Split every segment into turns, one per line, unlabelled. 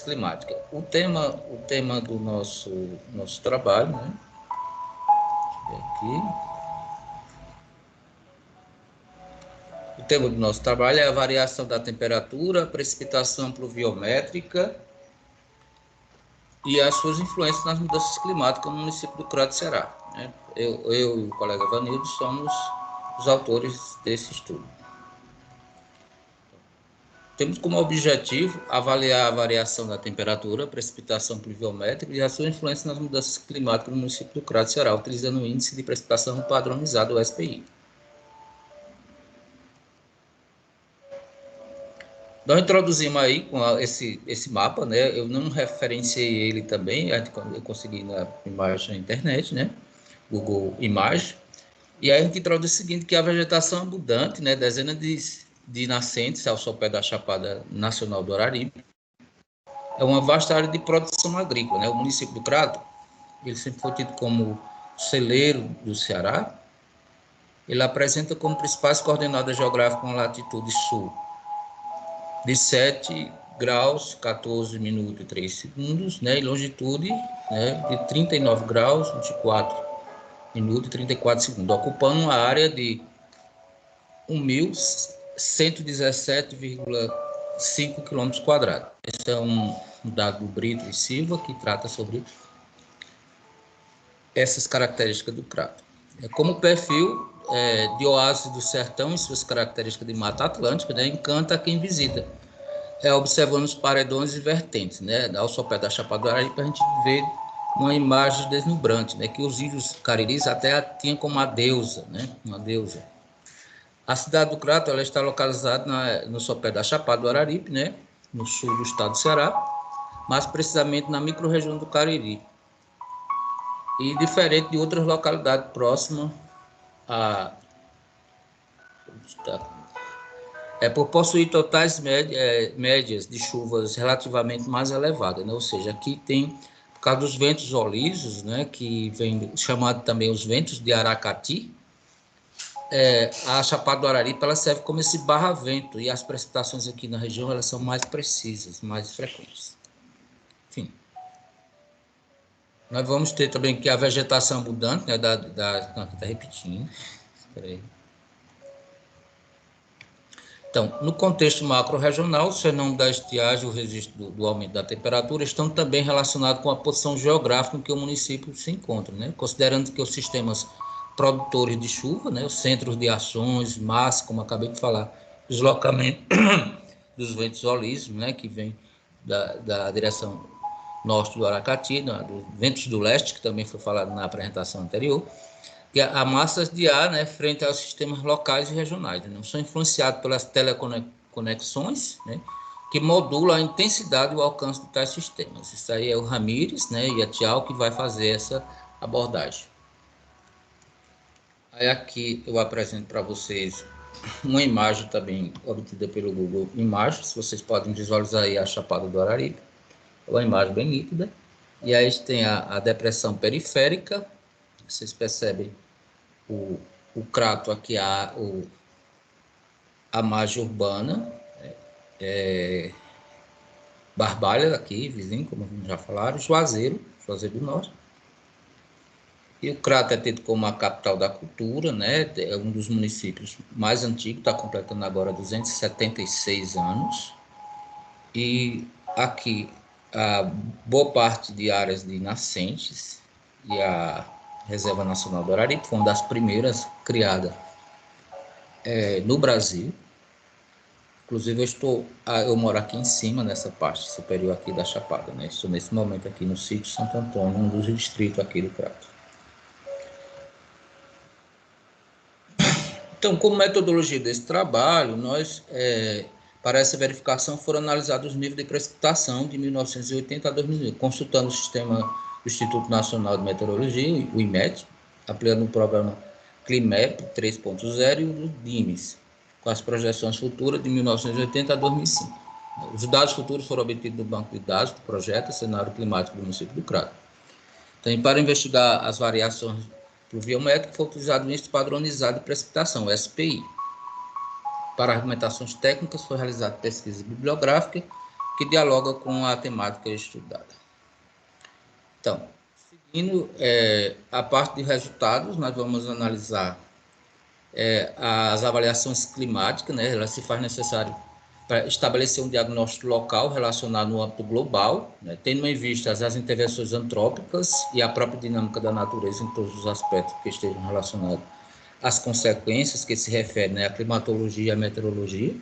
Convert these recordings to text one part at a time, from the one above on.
climática. O tema do nosso trabalho, né? Aqui. O tema do nosso trabalho é a variação da temperatura, precipitação pluviométrica e as suas influências nas mudanças climáticas no município do Crato, Ceará. Né? Eu e o colega Vanildo somos os autores desse estudo. Temos como objetivo avaliar a variação da temperatura, precipitação pluviométrica e a sua influência nas mudanças climáticas no município do Crato, Ceará, utilizando o índice de precipitação padronizado, o SPI. Nós introduzimos aí com esse mapa, né? Eu não referenciei ele também, eu consegui na imagem na internet, né? Google Imagens. E aí a gente introduz o seguinte, que a vegetação abundante, né? Dezenas de nascentes ao sopé da Chapada Nacional do Araripe, é uma vasta área de produção agrícola, né? O município do Crato, ele sempre foi tido como celeiro do Ceará. Ele apresenta como principais coordenadas geográficas uma latitude sul de 7 graus, 14 minutos e 3 segundos, né? E longitude, né, de 39 graus, 24 minutos e 34 segundos, ocupando uma área de 1.117,5 km². Esse é um dado do Brito e Silva, que trata sobre essas características do Crato. Como perfil de oásis do sertão e suas características de mata atlântica, né, encanta quem visita, observando os paredões e vertentes, né, ao sopé da Chapada do Araripe, a gente vê uma imagem deslumbrante, né, que os índios cariris até tinham como uma deusa, né, uma deusa. A cidade do Crato, ela está localizada no sopé da Chapada do Araripe, né, no sul do estado do Ceará, mais precisamente na microrregião do Cariri. E diferente de outras localidades próximas por possuir totais médias de chuvas relativamente mais elevadas, né? Ou seja, aqui tem, por causa dos ventos olisos, né, que vem chamado também os ventos de Aracati, a Chapada do Araripe ela serve como esse barra-vento, e as precipitações aqui na região elas são mais precisas, mais frequentes. Enfim. Nós vamos ter também que a vegetação abundante, né, não, aqui está repetindo. Espera aí. Então, no contexto macro-regional, o fenômeno da estiagem e o registro do aumento da temperatura estão também relacionados com a posição geográfica em que o município se encontra, né? Considerando que os sistemas produtores de chuva, né, os centros de ações, massa, como acabei de falar, deslocamento dos ventos olisos, né, que vem da direção norte do Aracati, dos ventos do leste, que também foi falado na apresentação anterior, que a massas de ar, né, frente aos sistemas locais e regionais, né, são influenciados pelas teleconexões, né, que modulam a intensidade e o alcance de tais sistemas. Isso aí é o Ramírez, né, e a Tial que vai fazer essa abordagem. Aí aqui eu apresento para vocês uma imagem também obtida pelo Google Imagens. Vocês podem visualizar aí a Chapada do Araripe, é uma imagem bem nítida. E aí tem a depressão periférica, vocês percebem o Crato aqui, a margem urbana, Barbalha aqui, vizinho, como já falaram, Juazeiro do Norte. E o Crato é tido como a capital da cultura, né? É um dos municípios mais antigos, está completando agora 276 anos. E aqui, a boa parte de áreas de nascentes e a Reserva Nacional do Araripe foi uma das primeiras criadas no Brasil. Inclusive, eu moro aqui em cima, nessa parte superior aqui da Chapada, né? Estou nesse momento aqui no sítio Santo Antônio, um dos distritos aqui do Crato. Então, como metodologia desse trabalho, para essa verificação foram analisados os níveis de precipitação de 1980 a 2000, consultando o sistema do Instituto Nacional de Meteorologia, o IMET, aplicando o programa CLIMEP 3.0 e o do DIMES, com as projeções futuras de 1980 a 2005. Os dados futuros foram obtidos do banco de dados do projeto Cenário Climático do município do Crato. Então, para investigar as variações pluviométricas, foi utilizado o índice padronizado de precipitação, o SPI. Para argumentações técnicas, foi realizada pesquisa bibliográfica que dialoga com a temática estudada. Então, seguindo a parte de resultados, nós vamos analisar as avaliações climáticas, né? Ela se faz necessário para estabelecer um diagnóstico local relacionado no âmbito global, né? Tendo em vista as intervenções antrópicas e a própria dinâmica da natureza em todos os aspectos que estejam relacionados às consequências que se referem, né, à climatologia e à meteorologia.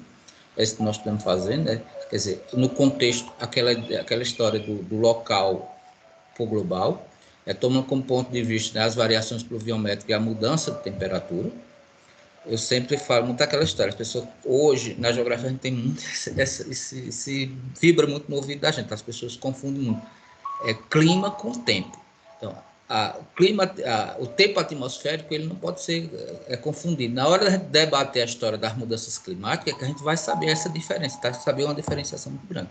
É isso que nós estamos fazendo, né? Quer dizer, no contexto, aquela história do local para o global, tomando como ponto de vista, né, as variações pluviométricas e a mudança de temperatura. Eu sempre falo muito daquela história, as pessoas, hoje, na geografia, a gente tem muito, esse vibra muito no ouvido da gente, as pessoas confundem muito, clima com tempo. Então, o tempo atmosférico, ele não pode ser confundido. Na hora de debater a história das mudanças climáticas, é que a gente vai saber essa diferença, tá? Saber uma diferenciação muito grande.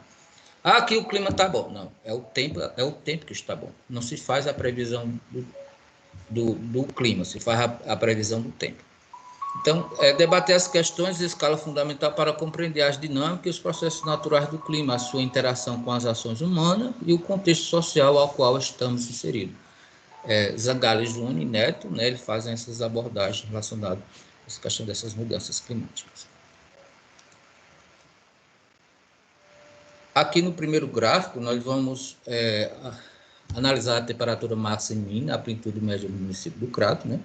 Aqui o clima está bom. Não, é o tempo que está bom. Não se faz a previsão do clima, se faz a previsão do tempo. Então, debater as questões de escala fundamental para compreender as dinâmicas e os processos naturais do clima, a sua interação com as ações humanas e o contexto social ao qual estamos inseridos. Zangales Júnior e Neto, né, eles fazem essas abordagens relacionadas a essa questão dessas mudanças climáticas. Aqui no primeiro gráfico, nós vamos analisar a temperatura máxima e mínima, a amplitude média do município do Crato, né?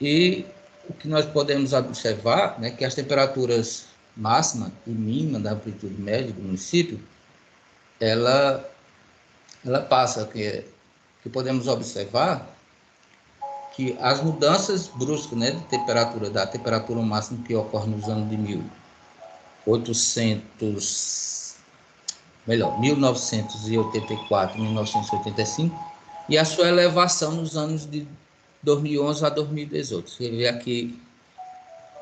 E o que nós podemos observar, né, que as temperaturas máxima e mínima da amplitude média do município, ela passa, que podemos observar que as mudanças bruscas, né, de temperatura, da temperatura máxima que ocorre nos anos de 1984, 1985, e a sua elevação nos anos de 2011 a 2018. Você vê aqui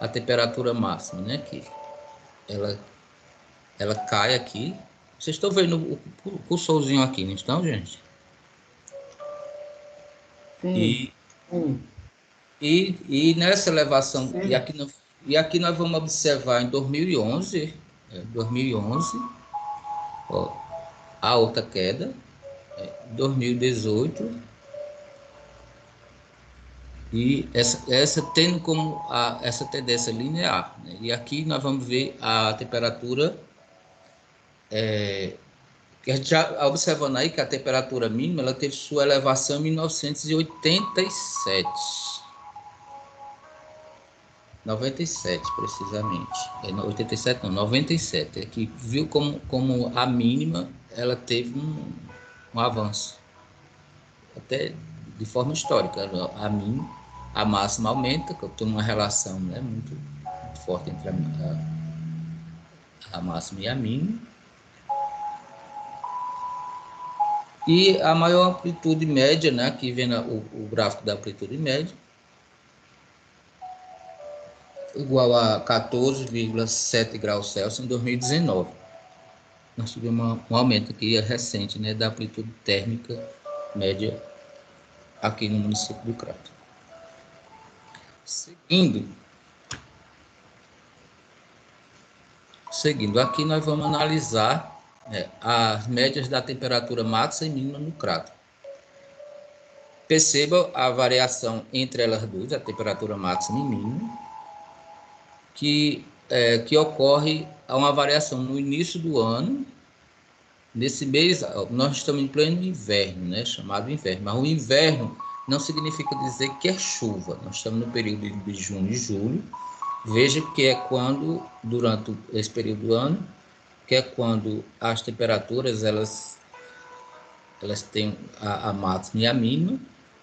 a temperatura máxima, né? Que ela cai aqui. Vocês estão vendo o cursorzinho aqui, não estão, gente?
Sim.
E nessa elevação, e aqui nós vamos observar em 2011, ó, a outra queda, 2018, e essa tendo como essa tendência linear, né? E aqui nós vamos ver a temperatura, que a gente já observando aí que a temperatura mínima ela teve sua elevação em 1987. 97, precisamente. 87 não, 97. É que viu como a mínima ela teve um avanço. Até de forma histórica. A máxima aumenta, que tem uma relação, né, muito forte entre a máxima e a mínima. E a maior amplitude média, né, aqui vem o gráfico da amplitude média, igual a 14,7 graus Celsius em 2019. Nós tivemos um aumento aqui recente, né, da amplitude térmica média aqui no município do Crato. Seguindo, aqui nós vamos analisar as médias da temperatura máxima e mínima no Crato. Perceba a variação entre elas duas, a temperatura máxima e mínima, que ocorre a uma variação no início do ano. Nesse mês, nós estamos em pleno inverno, né, chamado inverno, mas o inverno não significa dizer que é chuva. Nós estamos no período de junho e julho. Veja que é quando, durante esse período do ano, que é quando as temperaturas elas têm a máxima e a mínima,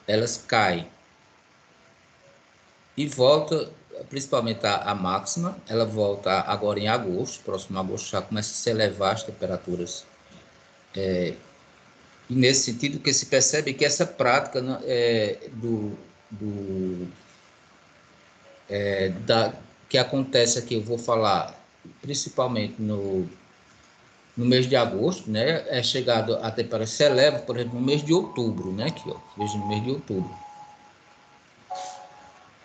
elas caem e volta, principalmente a máxima, ela volta agora em agosto, próximo agosto já começa a se elevar as temperaturas. E nesse sentido que se percebe que essa prática que acontece aqui, eu vou falar principalmente no mês de agosto, né, é chegado a temperatura, se eleva, por exemplo, no mês de outubro, né, aqui, ó, veja no mês de outubro.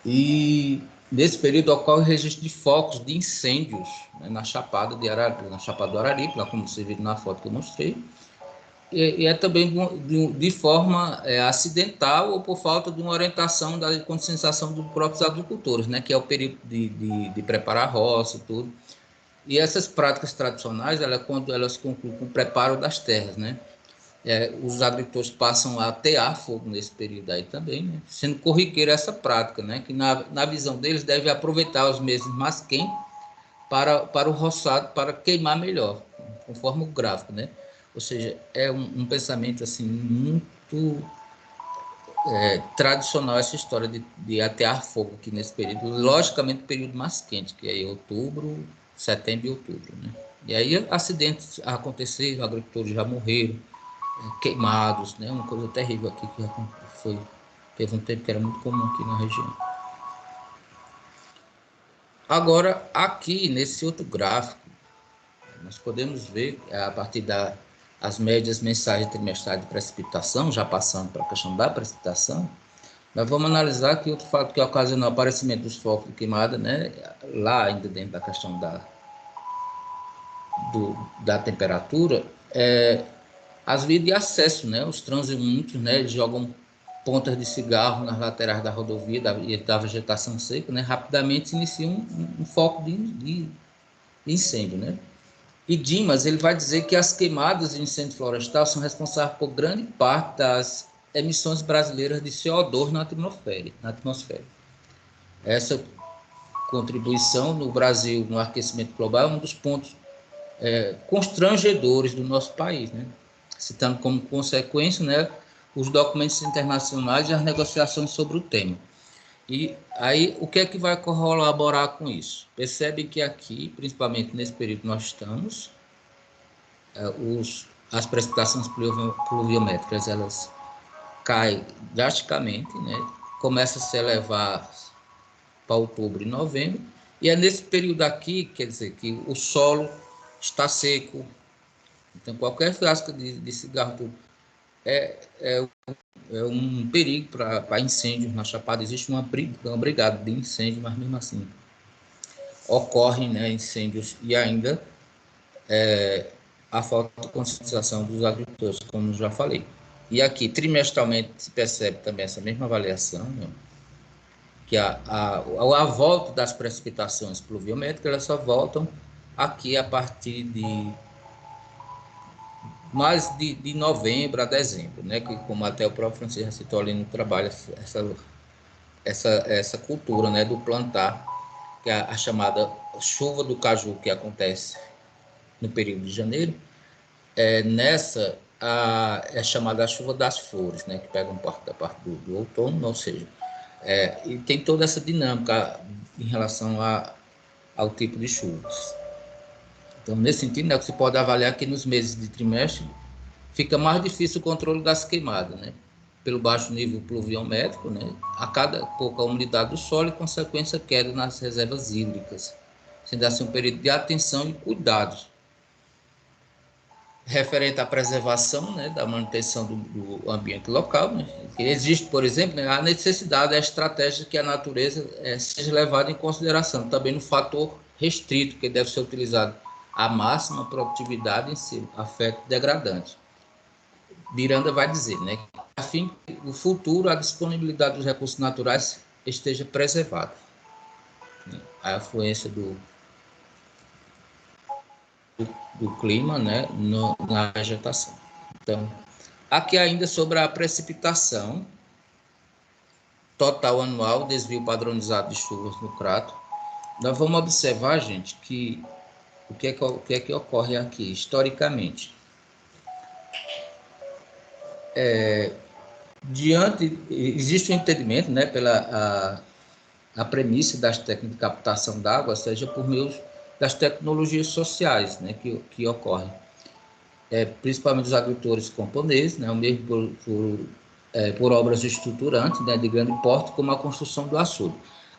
E Nesse período ocorre o registro de focos de incêndios, né, na Chapada do Araripe, lá como você viu na foto que eu mostrei, e é também de forma acidental ou por falta de uma orientação da conscientização dos próprios agricultores, né, que é o período de preparar a roça e tudo. E essas práticas tradicionais, quando elas concluem com o preparo das terras, né, os agricultores passam a atear fogo nesse período aí também, né, sendo corriqueira essa prática, né, que na visão deles deve aproveitar os meses mais quentes para o roçado, para queimar melhor, conforme o gráfico, né? Ou seja, é um pensamento assim muito tradicional essa história de atear fogo aqui nesse período, logicamente o período mais quente, que é outubro, setembro e outubro, né? E aí acidentes aconteceram, agricultores já morreram, queimados, né? Uma coisa terrível aqui que foi, teve um tempo que era muito comum aqui na região. Agora, aqui nesse outro gráfico, nós podemos ver, a partir das médias mensais e trimestrais de precipitação, já passando para a questão da precipitação, nós vamos analisar que outro fato que ocasionou o aparecimento dos focos de queimada, né, lá ainda dentro da questão da temperatura, as vias de acesso, né, os transeuntes, né, jogam pontas de cigarro nas laterais da rodovia e da vegetação seca, né, rapidamente se inicia um foco de incêndio, né? E Dimas, ele vai dizer que as queimadas de incêndio florestal são responsáveis por grande parte das emissões brasileiras de CO2 na atmosfera. Essa contribuição no Brasil no aquecimento global é um dos pontos constrangedores do nosso país, né? Citando como consequência, né, os documentos internacionais e as negociações sobre o tema. E aí, o que é que vai colaborar com isso? Percebe que aqui, principalmente nesse período que nós estamos, as precipitações pluviométricas elas caem drasticamente, né? Começa a se elevar para outubro e novembro, e é nesse período aqui, quer dizer, que o solo está seco, então qualquer frasca de cigarro é, é, é um perigo para incêndios na Chapada. Existe uma brigada de incêndio, mas mesmo assim ocorrem, né, incêndios e ainda a falta de conscientização dos agricultores, como já falei. E aqui, trimestralmente, se percebe também essa mesma avaliação, né? Que a volta das precipitações pluviométricas, elas só voltam aqui a partir de mais de novembro a dezembro, né? Que, como até o próprio Francisco citou ali no trabalho, essa cultura, né, do plantar, que é a chamada chuva do caju, que acontece no período de janeiro. Nessa é chamada a chuva das flores, né, que pega da parte do outono, ou seja, e tem toda essa dinâmica em relação ao tipo de chuvas. Então, nesse sentido, né, você pode avaliar que nos meses de trimestre fica mais difícil o controle das queimadas, né, pelo baixo nível pluviométrico, né, a cada pouca umidade do solo e consequência queda nas reservas hídricas, sendo assim um período de atenção e cuidados referente à preservação, né, da manutenção do ambiente local, né, que existe, por exemplo, né, a necessidade, a estratégia que a natureza seja levada em consideração, também no fator restrito, que deve ser utilizado a máxima produtividade em si, afeto degradante. Miranda vai dizer, né, que a fim que no futuro a disponibilidade dos recursos naturais esteja preservada, né, a influência do clima, né, na vegetação. Então, aqui ainda sobre a precipitação total anual, desvio padronizado de chuvas no Crato, nós vamos observar, gente, que o que é que ocorre aqui historicamente. Existe um entendimento, né, pela a premissa das técnicas de captação d'água, seja por meio das tecnologias sociais, né, que ocorrem. Principalmente os agricultores camponeses, né, o mesmo por obras estruturantes, né, de grande porte, como a construção do açude.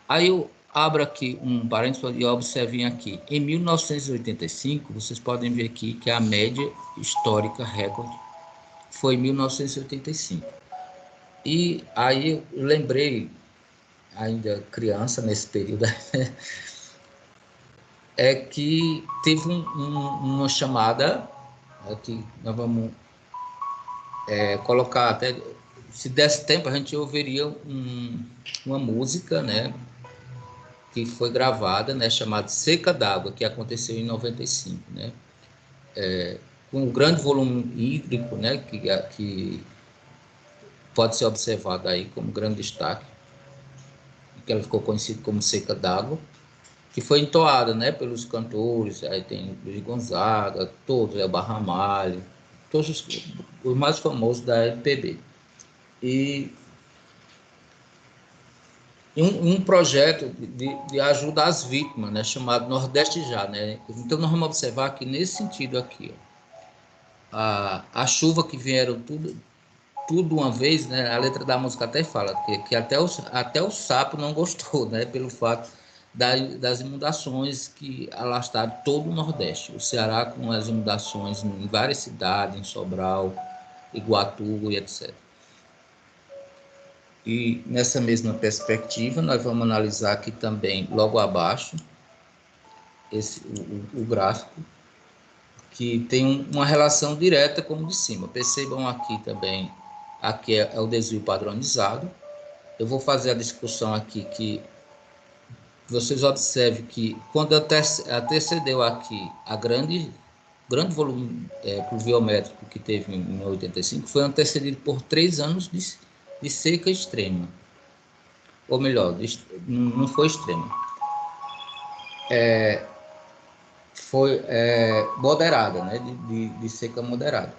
Aí eu abro aqui um parênteses e observem aqui. Em 1985, vocês podem ver aqui que a média histórica recorde foi em 1985. E aí eu lembrei ainda criança nesse período, é que teve uma chamada, que nós vamos colocar até, se desse tempo a gente ouviria uma música, né, que foi gravada, né, chamada Seca d'Água, que aconteceu em 95, né, com um grande volume hídrico, né, que pode ser observado aí como grande destaque, que ela ficou conhecida como Seca d'Água, que foi entoada, né, pelos cantores, aí tem Luiz Gonzaga, todos, Elba Ramalho, todos os mais famosos da MPB. E um projeto de ajuda às vítimas, né, chamado Nordeste Já, né? Então nós vamos observar que nesse sentido aqui, ó, a chuva que vieram tudo uma vez, né? A letra da música até fala que até o sapo não gostou, né? Pelo fato das inundações que alastraram todo o Nordeste. O Ceará com as inundações em várias cidades, em Sobral, Iguatu e etc. E nessa mesma perspectiva, nós vamos analisar aqui também, logo abaixo, o gráfico, que tem uma relação direta com o de cima. Percebam aqui também, aqui é o desvio padronizado. Eu vou fazer a discussão aqui que vocês observem que quando antecedeu aqui a grande volume pluviométrico que teve em 85, foi antecedido por 3 anos de seca extrema. Ou melhor, não foi extrema. Foi moderada, né? De seca moderada.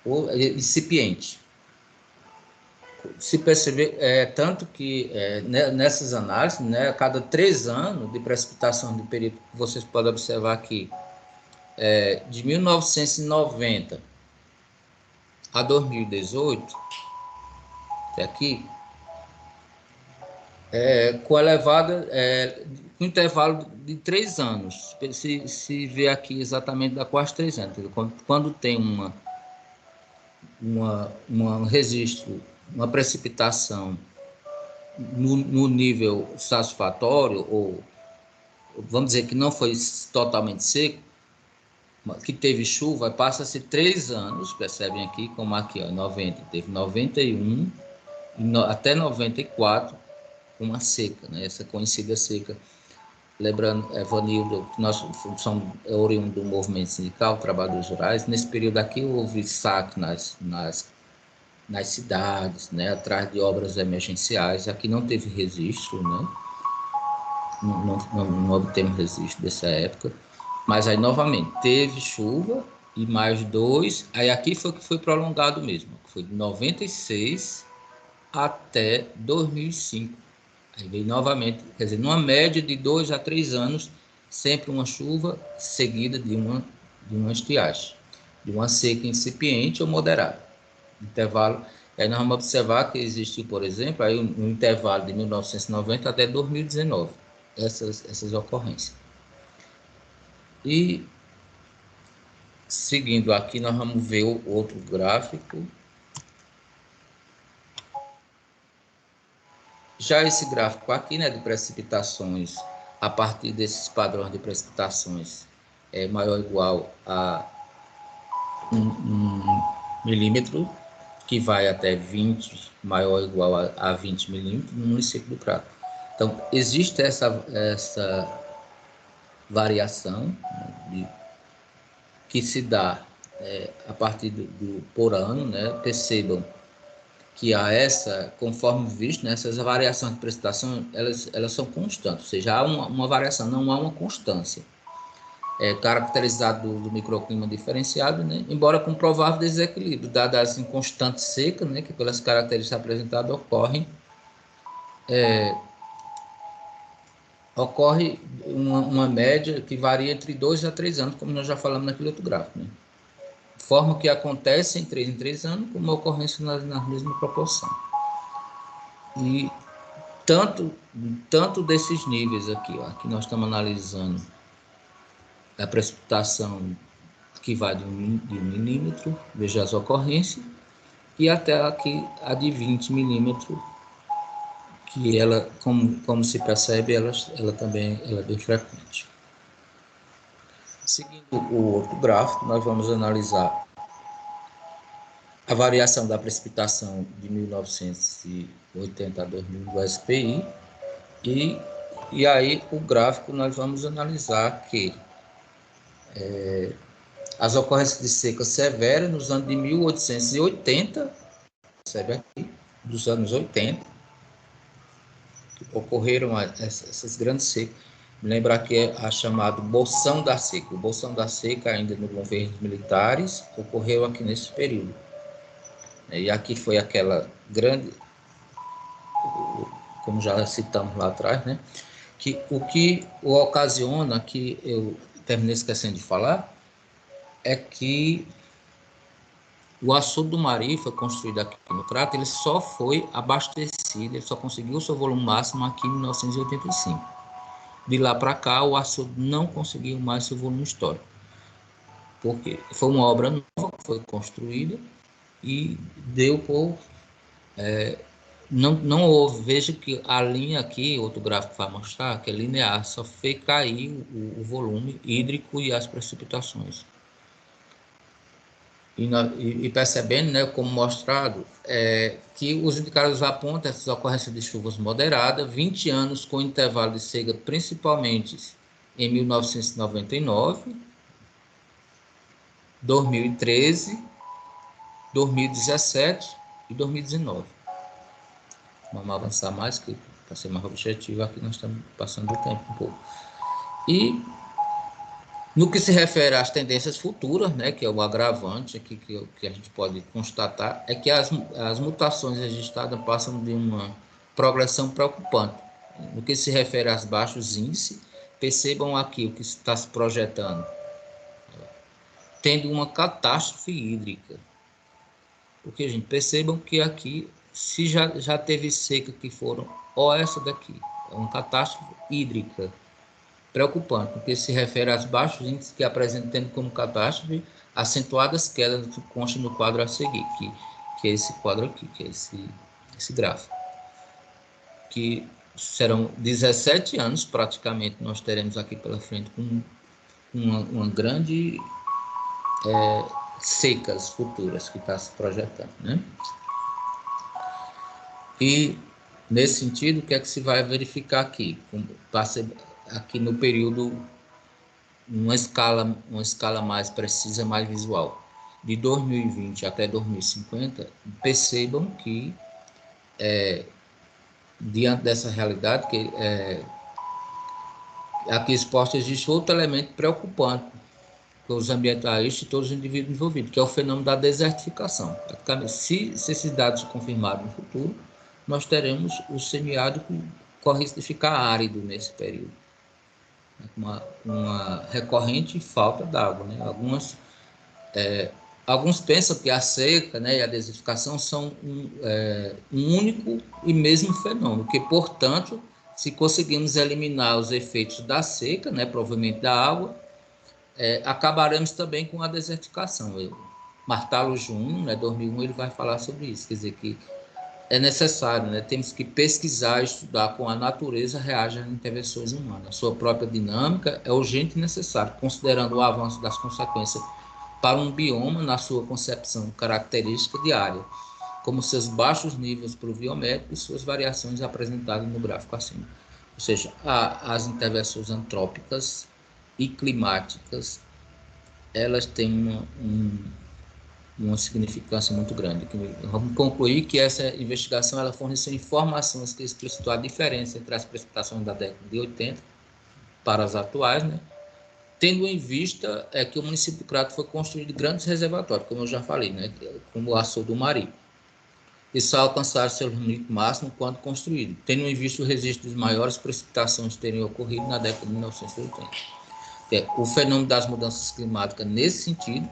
Ou incipiente. Se perceber, tanto que nessas análises, né, a cada 3 anos de precipitação do período, vocês podem observar aqui, de 1990 a 2018, até aqui, com elevada, com intervalo de 3 anos, se vê aqui exatamente da quase 3 anos, quando tem um registro, uma precipitação no nível satisfatório, ou vamos dizer que não foi totalmente seco, que teve chuva, passa-se 3 anos, percebem aqui, como aqui, ó, 90, teve 91, até 94, uma seca, né? Essa conhecida seca. Lembrando, Evanildo, que nós somos oriundos do movimento sindical, trabalhadores rurais, nesse período aqui houve saque nas cidades, né, atrás de obras emergenciais. Aqui não teve registro, né? Não obtemos registro dessa época. Mas aí, novamente, teve chuva e mais 2. Aí aqui foi que foi prolongado mesmo. Foi de 96 até 2005. Aí veio novamente, quer dizer, numa média de 2 a 3 anos, sempre uma chuva seguida de uma estiagem, de uma seca incipiente ou moderada. Intervalo. Aí nós vamos observar que existiu, por exemplo, aí um intervalo de 1990 até 2019, essas ocorrências. E seguindo aqui, nós vamos ver o outro gráfico. Já esse gráfico aqui, né, de precipitações, a partir desses padrões de precipitações maior ou igual a 1 milímetro, que vai até 20, maior ou igual a 20 milímetros no município do Crato. Então, existe essa variação, né, que se dá a partir por ano, né? Percebam que há conforme visto, né, essas variações de precipitação, elas são constantes, ou seja, há uma variação, não há uma constância. Caracterizado do microclima diferenciado, né, embora com provável desequilíbrio, dadas as inconstantes secas, né, que pelas características apresentadas ocorre uma média que varia entre 2 a 3 anos, como nós já falamos naquele outro gráfico, né? Forma que acontece em 3 anos, com uma ocorrência na mesma proporção. E tanto desses níveis aqui, ó, que nós estamos analisando a precipitação que vai de 1 milímetro, veja as ocorrências, e até aqui a de 20 milímetros, que ela, como se percebe, ela também é bem frequente. Seguindo o outro gráfico, nós vamos analisar a variação da precipitação de 1980 a 2000 do SPI, e aí o gráfico nós vamos analisar que as ocorrências de seca severa nos anos de 1880, percebe aqui, dos anos 80, que ocorreram essas grandes secas. Lembrar que é a chamada Bolsão da Seca. O Bolsão da Seca, ainda no governo militares, ocorreu aqui nesse período. E aqui foi aquela grande, como já citamos lá atrás, né? Que o que ocasiona, que eu terminei esquecendo de falar, é que o açude do Mari foi construído aqui no Crato, ele só foi abastecido, ele só conseguiu o seu volume máximo aqui em 1985. De lá para cá, o açude não conseguiu mais seu volume histórico. Porque foi uma obra nova que foi construída e deu por... não houve, veja que a linha aqui, outro gráfico vai mostrar, que é linear, só fez cair o volume hídrico e as precipitações. E percebendo, né, como mostrado, que os indicadores apontam essas ocorrências de chuvas moderadas, 20 anos com intervalo de seca, principalmente em 1999, 2013, 2017 e 2019. Vamos avançar mais, que para ser mais objetivo, aqui nós estamos passando o tempo um pouco. E no que se refere às tendências futuras, né, que é o agravante aqui que a gente pode constatar, é que as mutações registradas passam de uma progressão preocupante. No que se refere aos baixos índices, percebam aqui o que está se projetando, tendo uma catástrofe hídrica. Porque, gente, percebam que aqui, se já teve seca que foram, ó, essa daqui, é uma catástrofe hídrica preocupante, porque se refere aos baixos índices que apresentam tendo como catástrofe acentuadas quedas que constam no quadro a seguir, que é esse quadro aqui, que é esse gráfico. Que serão 17 anos, praticamente, nós teremos aqui pela frente com uma grande secas futuras que está se projetando, né? E, nesse sentido, o que é que se vai verificar aqui? Aqui no período, uma escala mais precisa, mais visual. De 2020 até 2050, percebam que, diante dessa realidade, que aqui exposto existe outro elemento preocupante para os ambientalistas e todos os indivíduos envolvidos, que é o fenômeno da desertificação. Se esses dados se confirmarem no futuro, nós teremos o semiárido que corre risco de ficar árido nesse período, uma recorrente falta d'água, né? Alguns pensam que a seca, né, e a desertificação são um único e mesmo fenômeno, que, portanto, se conseguirmos eliminar os efeitos da seca, né, provavelmente da água, acabaremos também com a desertificação. Martalo Júnior, né, 2001, ele vai falar sobre isso, quer dizer que é necessário, né, temos que pesquisar, estudar como a natureza reage às intervenções humanas. A sua própria dinâmica é urgente e necessário, considerando o avanço das consequências para um bioma na sua concepção característica diária, como seus baixos níveis pluviométricos e suas variações apresentadas no gráfico acima. Ou seja, as intervenções antrópicas e climáticas, elas têm uma significância muito grande. Vamos concluir que essa investigação ela forneceu informações que explicitou a diferença entre as precipitações da década de 80 para as atuais, né? Tendo em vista que o município de Crato foi construído grandes reservatórios, como eu já falei, né? Como o açude do Mari. E só alcançaram seu limite máximo quando construído, tendo em vista o registro de maiores precipitações terem ocorrido na década de 1980. O fenômeno das mudanças climáticas, nesse sentido,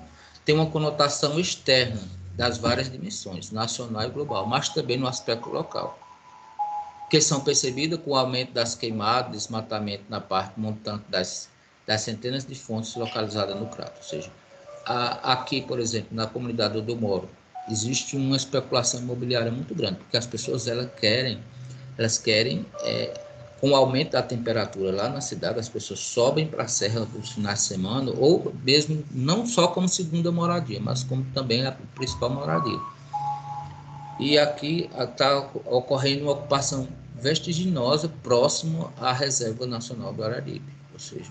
tem uma conotação externa das várias dimensões, nacional e global, mas também no aspecto local, que são percebidas com o aumento das queimadas, desmatamento na parte montante das centenas de fontes localizadas no Crato. Ou seja, aqui, por exemplo, na comunidade onde eu moro, existe uma especulação imobiliária muito grande, porque as pessoas elas querem elas querem, com o aumento da temperatura lá na cidade, as pessoas sobem para a serra nos finais de semana, ou mesmo não só como segunda moradia, mas como também a principal moradia. E aqui está ocorrendo uma ocupação vertiginosa próximo à Reserva Nacional do Araripe, ou seja,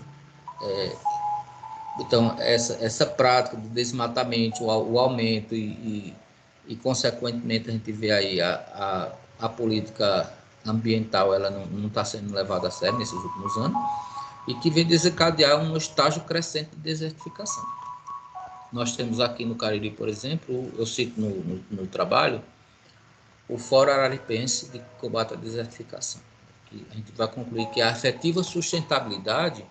então essa prática do desmatamento, o aumento e consequentemente a gente vê aí a política ambiental, ela não está sendo levada a sério nesses últimos anos, e que vem desencadear um estágio crescente de desertificação. Nós temos aqui no Cariri, por exemplo, eu cito no trabalho, o Fórum Araripense de Combate à Desertificação, que a gente vai concluir que a efetiva sustentabilidade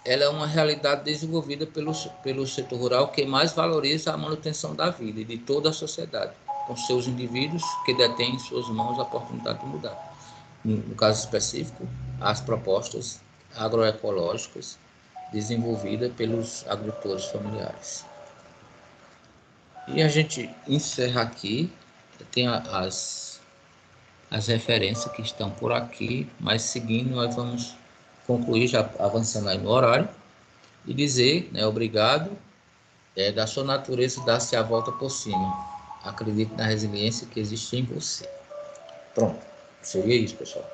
ela é uma realidade desenvolvida pelo setor rural que mais valoriza a manutenção da vida e de toda a sociedade, com seus indivíduos que detêm em suas mãos a oportunidade de mudar. No caso específico, as propostas agroecológicas desenvolvidas pelos agricultores familiares. E a gente encerra aqui, tem as referências que estão por aqui, mas seguindo nós vamos concluir, já avançando aí no horário, e dizer, né, obrigado, da sua natureza dar-se a volta por cima. Acredite na resiliência que existe em você. Pronto, seria isso, pessoal.